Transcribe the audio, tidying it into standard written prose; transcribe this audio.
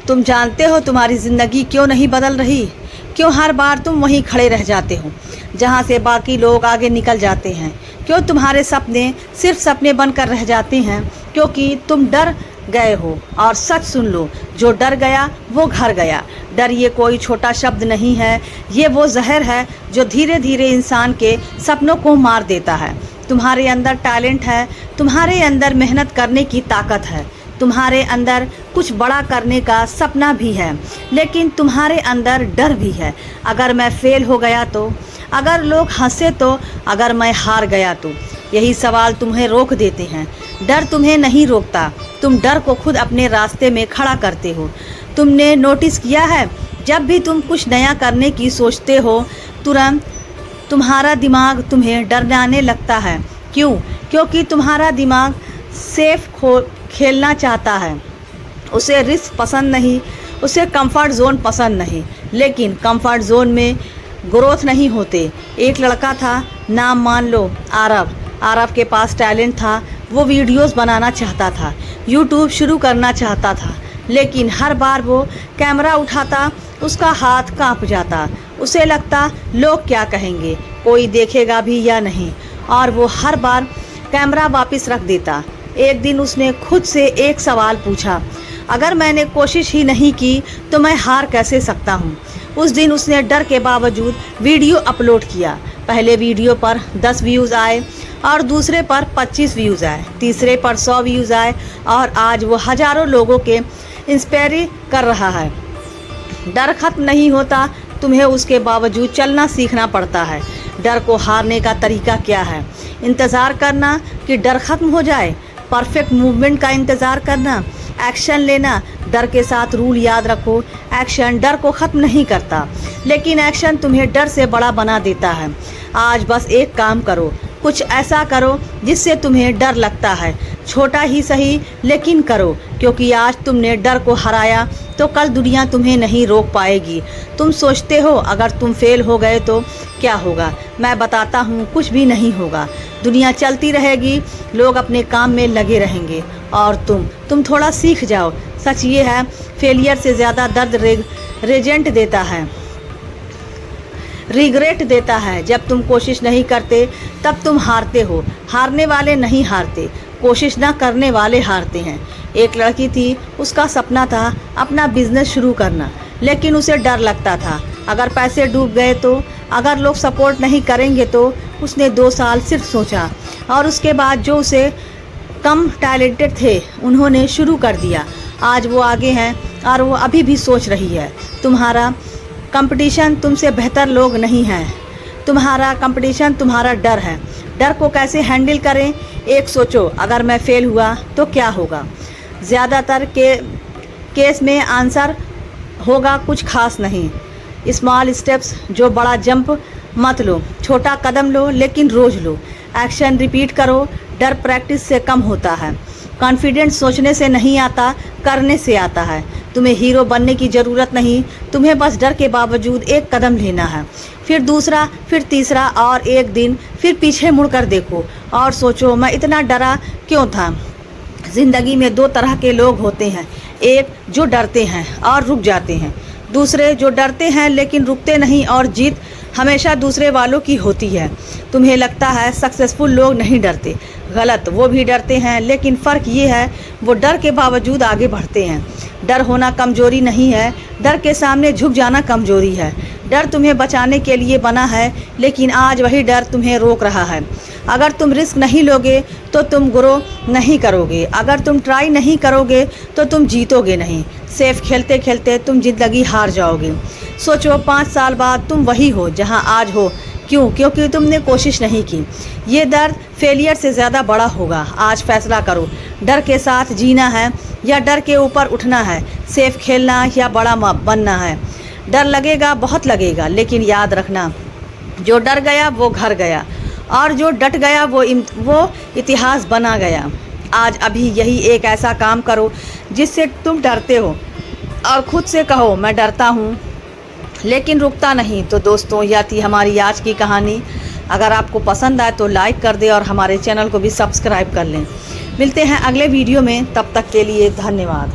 तुम जानते हो तुम्हारी ज़िंदगी क्यों नहीं बदल रही? क्यों हर बार तुम वहीं खड़े रह जाते हो जहाँ से बाकी लोग आगे निकल जाते हैं? क्यों तुम्हारे सपने सिर्फ सपने बनकर रह जाते हैं? क्योंकि तुम डर गए हो। और सच सुन लो, जो डर गया वो घर गया। डर ये कोई छोटा शब्द नहीं है, ये वो जहर है जो धीरे धीरे इंसान के सपनों को मार देता है। तुम्हारे अंदर टैलेंट है, तुम्हारे अंदर मेहनत करने की ताकत है, तुम्हारे अंदर कुछ बड़ा करने का सपना भी है, लेकिन तुम्हारे अंदर डर भी है। अगर मैं फेल हो गया तो, अगर लोग हंसे तो, अगर मैं हार गया तो, यही सवाल तुम्हें रोक देते हैं। डर तुम्हें नहीं रोकता, तुम डर को खुद अपने रास्ते में खड़ा करते हो। तुमने नोटिस किया है, जब भी तुम कुछ नया करने की सोचते हो, तुरंत तुम्हारा दिमाग तुम्हें डराने लगता है। क्यों? क्योंकि तुम्हारा दिमाग सेफ खेलना चाहता है। उसे रिस्क पसंद नहीं, उसे कंफर्ट जोन पसंद नहीं। लेकिन कंफर्ट जोन में ग्रोथ नहीं होते। एक लड़का था, नाम मान लो आरव। आरव के पास टैलेंट था, वो वीडियोस बनाना चाहता था, यूट्यूब शुरू करना चाहता था, लेकिन हर बार वो कैमरा उठाता उसका हाथ कांप जाता। उसे लगता लोग क्या कहेंगे, कोई देखेगा भी या नहीं, और वो हर बार कैमरा वापस रख देता। एक दिन उसने खुद से एक सवाल पूछा, अगर मैंने कोशिश ही नहीं की तो मैं हार कैसे सकता हूँ? उस दिन उसने डर के बावजूद वीडियो अपलोड किया। पहले वीडियो पर 10 व्यूज़ आए और दूसरे पर 25 व्यूज़ आए, तीसरे पर 100 व्यूज़ आए, और आज वो हज़ारों लोगों के इंस्पायर कर रहा है। डर खत्म नहीं होता, तुम्हें उसके बावजूद चलना सीखना पड़ता है। डर को हारने का तरीका क्या है? इंतज़ार करना कि डर खत्म हो जाए, परफेक्ट मूवमेंट का इंतज़ार करना, एक्शन लेना। डर के साथ रूल याद रखो, एक्शन डर को ख़त्म नहीं करता, लेकिन एक्शन तुम्हें डर से बड़ा बना देता है। आज बस एक काम करो, कुछ ऐसा करो जिससे तुम्हें डर लगता है, छोटा ही सही लेकिन करो, क्योंकि आज तुमने डर को हराया तो कल दुनिया तुम्हें नहीं रोक पाएगी। तुम सोचते हो अगर तुम फेल हो गए तो क्या होगा? मैं बताता हूँ, कुछ भी नहीं होगा। दुनिया चलती रहेगी, लोग अपने काम में लगे रहेंगे, और तुम थोड़ा सीख जाओ। सच ये है, फेलियर से ज़्यादा दर्द रिग्रेट देता है। जब तुम कोशिश नहीं करते तब तुम हारते हो। हारने वाले नहीं हारते, कोशिश ना करने वाले हारते हैं। एक लड़की थी, उसका सपना था अपना बिजनेस शुरू करना, लेकिन उसे डर लगता था अगर पैसे डूब गए तो, अगर लोग सपोर्ट नहीं करेंगे तो। उसने 2 साल सिर्फ सोचा, और उसके बाद जो उसे कम टैलेंटेड थे उन्होंने शुरू कर दिया। आज वो आगे हैं और वो अभी भी सोच रही है। तुम्हारा कंपटीशन तुमसे बेहतर लोग नहीं हैं, तुम्हारा कंपटीशन तुम्हारा डर है। डर को कैसे हैंडल करें? एक सोचो, अगर मैं फेल हुआ तो क्या होगा? ज़्यादातर केस में आंसर होगा कुछ खास नहीं। स्मॉल स्टेप्स, जो बड़ा जंप मत लो, छोटा कदम लो लेकिन रोज़ लो। एक्शन रिपीट करो, डर प्रैक्टिस से कम होता है। कॉन्फिडेंस सोचने से नहीं आता, करने से आता है। तुम्हें हीरो बनने की ज़रूरत नहीं, तुम्हें बस डर के बावजूद एक कदम लेना है, फिर दूसरा, फिर तीसरा, और एक दिन फिर पीछे मुड़कर देखो और सोचो, मैं इतना डरा क्यों था? ज़िंदगी में 2 तरह के लोग होते हैं, एक जो डरते हैं और रुक जाते हैं, दूसरे जो डरते हैं लेकिन रुकते नहीं, और जीत हमेशा दूसरे वालों की होती है। तुम्हें लगता है सक्सेसफुल लोग नहीं डरते, गलत, वो भी डरते हैं, लेकिन फ़र्क ये है वो डर के बावजूद आगे बढ़ते हैं। डर होना कमज़ोरी नहीं है, डर के सामने झुक जाना कमज़ोरी है। डर तुम्हें बचाने के लिए बना है, लेकिन आज वही डर तुम्हें रोक रहा है। अगर तुम रिस्क नहीं लोगे तो तुम ग्रो नहीं करोगे, अगर तुम ट्राई नहीं करोगे तो तुम जीतोगे नहीं। सेफ खेलते खेलते तुम ज़िंदगी हार जाओगे। सोचो 5 साल बाद तुम वही हो जहां आज हो। क्यों? क्योंकि तुमने कोशिश नहीं की। ये दर्द फेलियर से ज़्यादा बड़ा होगा। आज फैसला करो, डर के साथ जीना है या डर के ऊपर उठना है, सेफ खेलना या बड़ा बनना है। डर लगेगा, बहुत लगेगा, लेकिन याद रखना, जो डर गया वो घर गया, और जो डट गया वो इतिहास बना गया। आज अभी यही एक ऐसा काम करो जिससे तुम डरते हो, और ख़ुद से कहो, मैं डरता हूँ लेकिन रुकता नहीं। तो दोस्तों, यह थी हमारी आज की कहानी। अगर आपको पसंद आए तो लाइक कर दें और हमारे चैनल को भी सब्सक्राइब कर लें। मिलते हैं अगले वीडियो में, तब तक के लिए धन्यवाद।